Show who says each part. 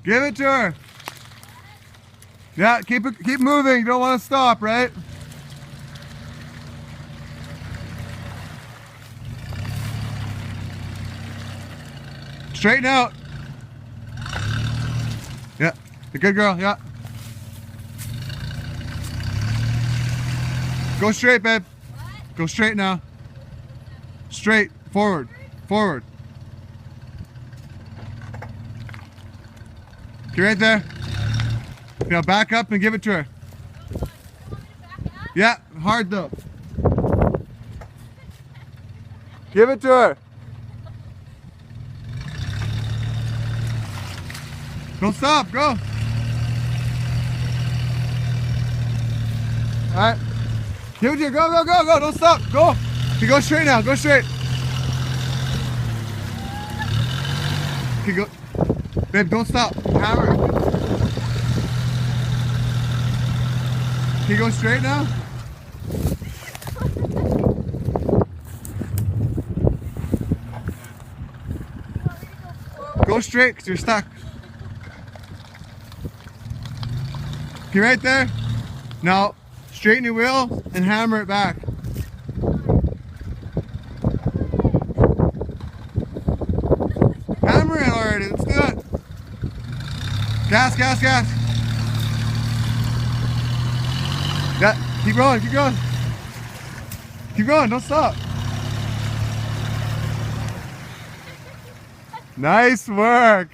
Speaker 1: Give it to her. Yeah, keep moving. You don't want to stop, right? Straighten out. Yeah, a good girl, yeah. Go straight, babe. Go straight now. Straight, forward, forward. Okay, right there. Now back up and give it to her. Yeah, hard though. Give it to her. Don't stop, go. Alright. Give it to her, go, go, go, go, don't stop, go. Okay, go straight now, go straight. Okay, go. Babe, don't stop, hammer. Can you go straight now? Go straight, because you're stuck. Okay, right there. Now, straighten your wheel and hammer it back. Hammer it already, let's do it. Gas, gas, gas. Yeah, keep going, keep going. Keep going, don't stop. Nice work.